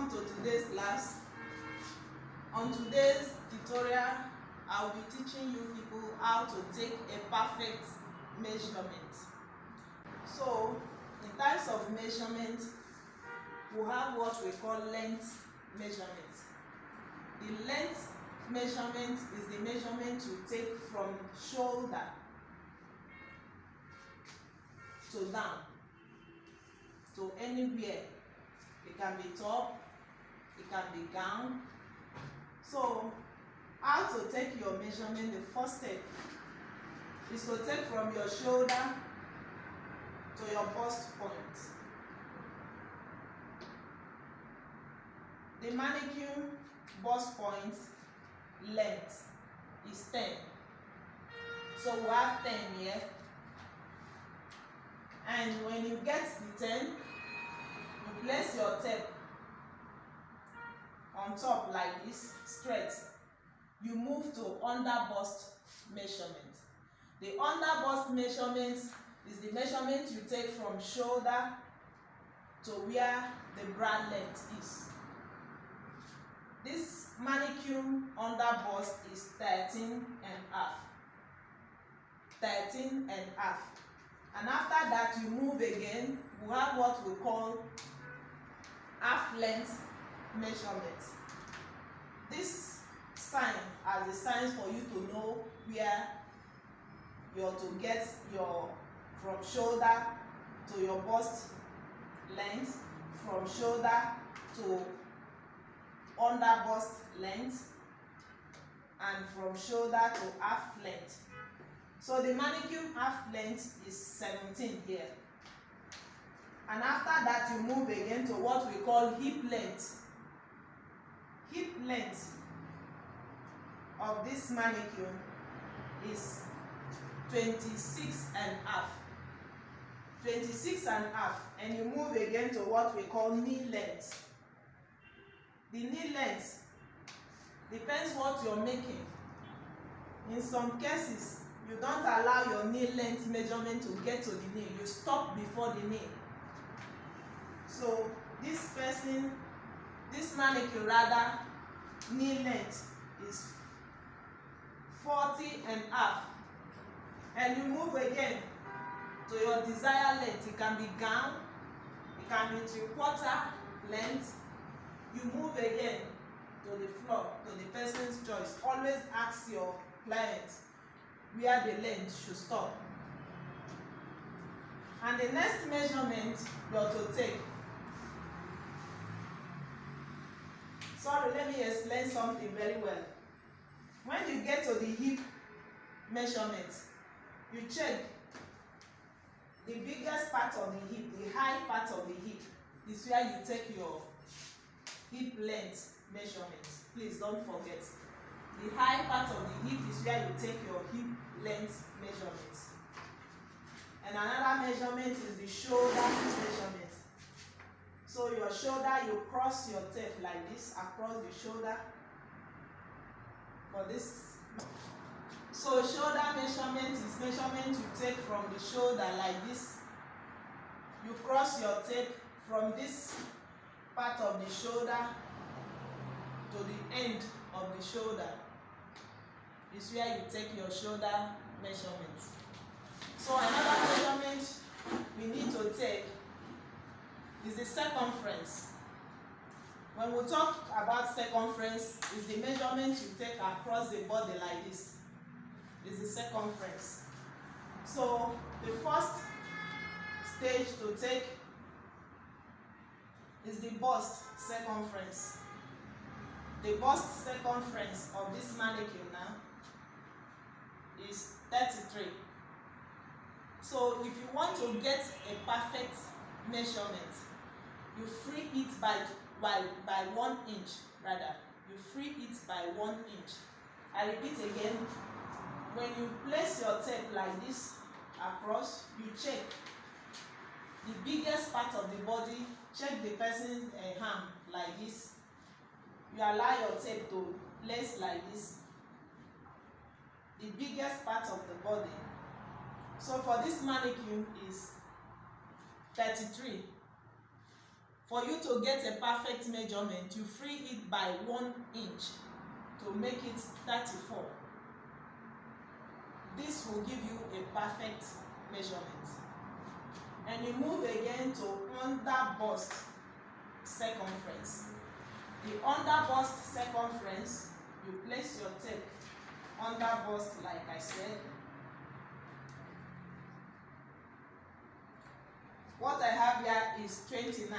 welcome to today's class. On today's tutorial, I'll be teaching you people how to take a perfect measurement. So, in terms of measurement, we have what we call length measurement. The length measurement is the measurement you take from shoulder to down, to anywhere. It can be top, it can be gown. So, how to take your measurement? The first step is to take from your shoulder to your bust point. The mannequin bust point length is 10. So we have 10 here. And when you get the 10, you place your tape on top like this, straight. You move to under bust measurement. The under bust measurement is the measurement you take from shoulder to where the bra length is. This mannequin under bust is 13 and half. 13 and half. And after that, you move again. We have what we call half length measurement. This sign as a sign for you to know where you're to get your from shoulder to your bust length, from shoulder to under bust length, and from shoulder to half length. So the mannequin half length is 17 here. And after that, you move again to what we call hip length. Hip length of this mannequin is 26 and half. 26 and half. And you move again to what we call knee length. The knee length depends what you're making. In some cases, you don't allow your knee length measurement to get to the knee. You stop before the knee. So this mannequin rather, knee length is 40 and half. And you move again to your desired length. It can be gown, it can be 3/4 length. You move again to the floor, to the person's choice. Always ask your client where the length should stop. And the next measurement you're to take. Sorry, let me explain something very well. When you get to the hip measurement, you check the biggest part of the hip, the high part of the hip is where you take your hip length measurement. Please don't forget. The high part of the hip is where you take your hip length measurement. And another measurement is the shoulder measurement. So your shoulder, you cross your tape like this across the shoulder for this. So shoulder measurement is measurement you take from the shoulder like this. You cross your tape from this part of the shoulder to the end of the shoulder. Is where you take your shoulder measurement. So another measurement we need to take is the circumference. When we talk about circumference, is the measurement you take across the body like this. Is the circumference. So the first stage to take is the bust circumference. The bust circumference of this mannequin now is 33. So if you want to get a perfect measurement, you free it by 1 inch rather. You free it by 1 inch. I repeat again. When you place your tape like this across, you check the biggest part of the body. Check the person's hand like this. You allow your tape to place like this. The biggest part of the body. So for this mannequin is 33. For you to get a perfect measurement, you free it by 1 inch to make it 34. This will give you a perfect measurement. And you move again to under bust circumference. The under bust circumference, you place your tape under bust like I said. What I have here is 29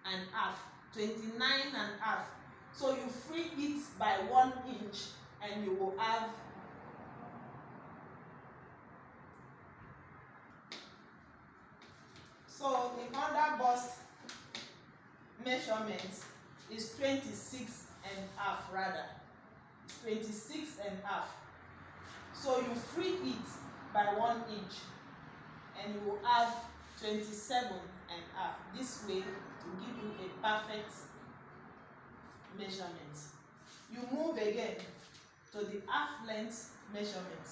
and half. 29 and half. So you free it by 1 inch and you will have so the under bust measurement is 26 and half rather. 26 and half. So you free it by 1 inch and you will have 27 and half. This way to give you a perfect measurement. You move again to the half length measurement.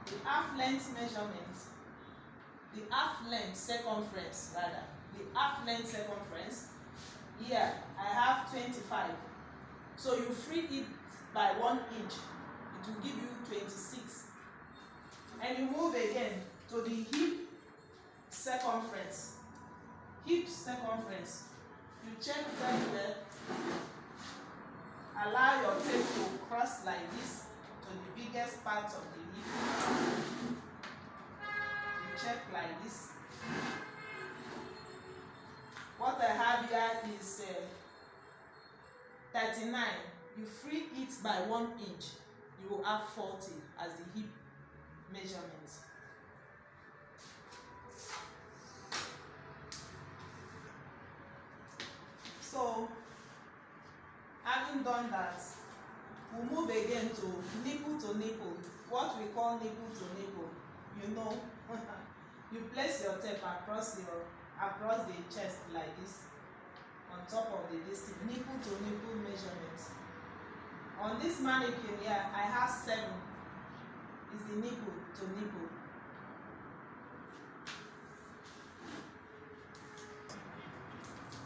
The half length measurement, the half length circumference rather, the half length circumference, here I have 25. So you free it by 1 inch, it will give you 26. And you move again to the hip circumference. Hip circumference, you check very well. Allow your tape to cross like this to the biggest part of the hip. You check like this. What I have here is 39. You free it by 1 inch. You will have 40 as the hip measurement. So, having done that, we'll move again to nipple. What we call nipple to nipple, you know, you place your tape across the chest like this, on top of the distance, nipple to nipple measurement. On this mannequin here, I have 7. Is the nipple to nipple.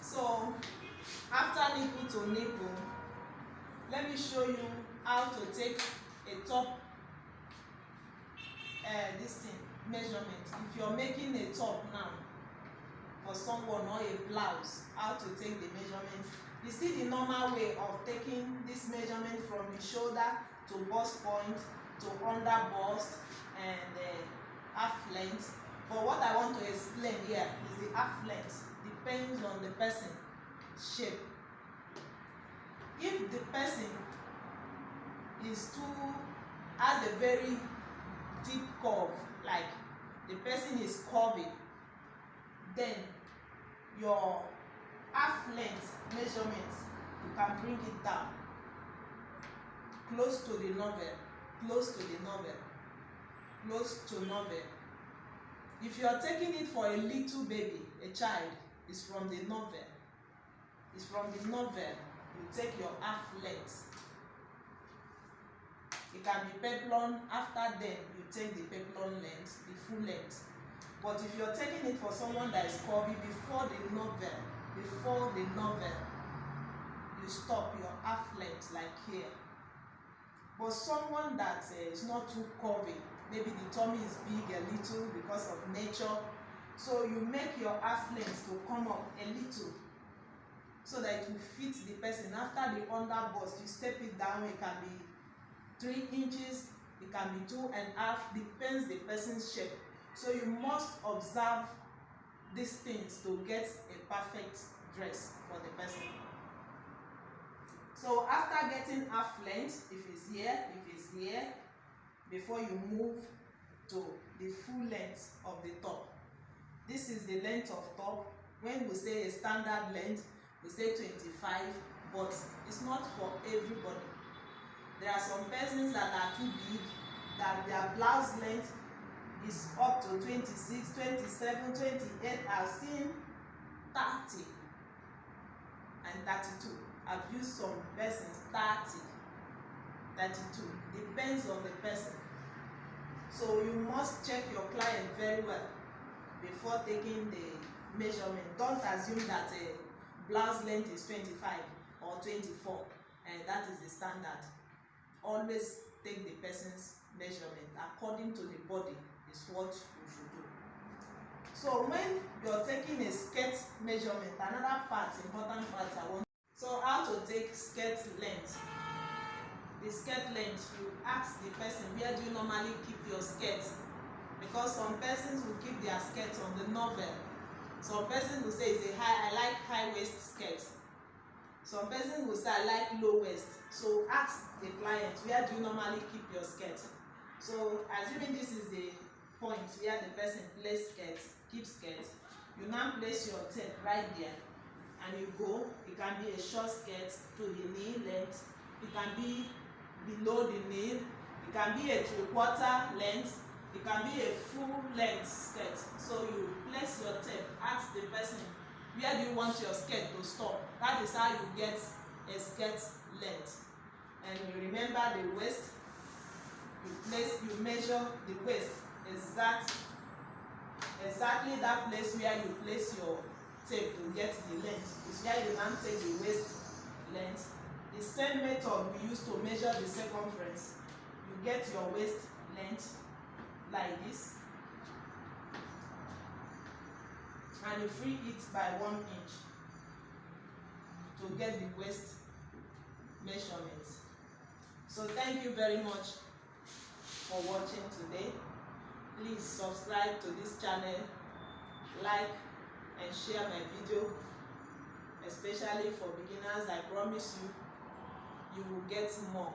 So, after nipple to nipple, let me show you how to take a top this thing measurement. If you're making a top now for someone or a blouse, how to take the measurement. You see the normal way of taking this measurement from the shoulder to bust point to under bust and half length. But what I want to explain here is the half length depends on the person's shape. If the person has a very deep curve, like the person is curvy, then your half length measurement, you can bring it down close to the navel, close to the navel, close to navel. If you are taking it for a little baby, a child, it's from the navel. It's from the navel you take your half length. It can be peplon. After then you take the peplon length, the full length. But if you're taking it for someone that is curvy, before the navel, you stop your half length like here. But someone that is not too curvy, maybe the tummy is big a little because of nature, so you make your half length to come up a little so that it will fit the person. After the under bust, you step it down. It can be 3 inches, it can be 2.5, depends the person's shape. So you must observe these things to get a perfect dress for the person. So after getting half length, if it's here, before you move to the full length of the top. This is the length of top. When we say a standard length, we say 25, but it's not for everybody. There are some persons that are too big, that their blouse length is up to 26, 27, 28. I've seen 30 and 32. I've used some persons 30, 32. Depends on the person. So you must check your client very well before taking the measurement. Don't assume that a blouse length is 25 or 24 and that is the standard. Always take the person's measurement according to the body is what you should do. So when you're taking a skirt measurement, another important part I want. So how to take skirt length? The skirt length, you ask the person, where do you normally keep your skirt? Because some persons will keep their skirt on the novel. Some persons will say I like high waist skirt. Some persons will say I like low waist. So ask the client, where do you normally keep your skirt? So assuming this is the point where the person keeps skirt, you now place your tape right there and you go. It can be a short skirt to the knee length, it can be below the knee, it can be a 3/4 length, it can be a full length skirt. So you place your tape, ask the person, where do you want your skirt to stop? That is how you get a skirt length. And you remember the waist, you measure the waist exactly that place where you place your tape to get the length. Is where you now take the waist length. The same method we use to measure the circumference. You get your waist length like this and you free it by 1 inch to get the waist measurement. So thank you very much for watching today. Please subscribe to this channel, like and share my video, especially for beginners. I promise you, you will get more.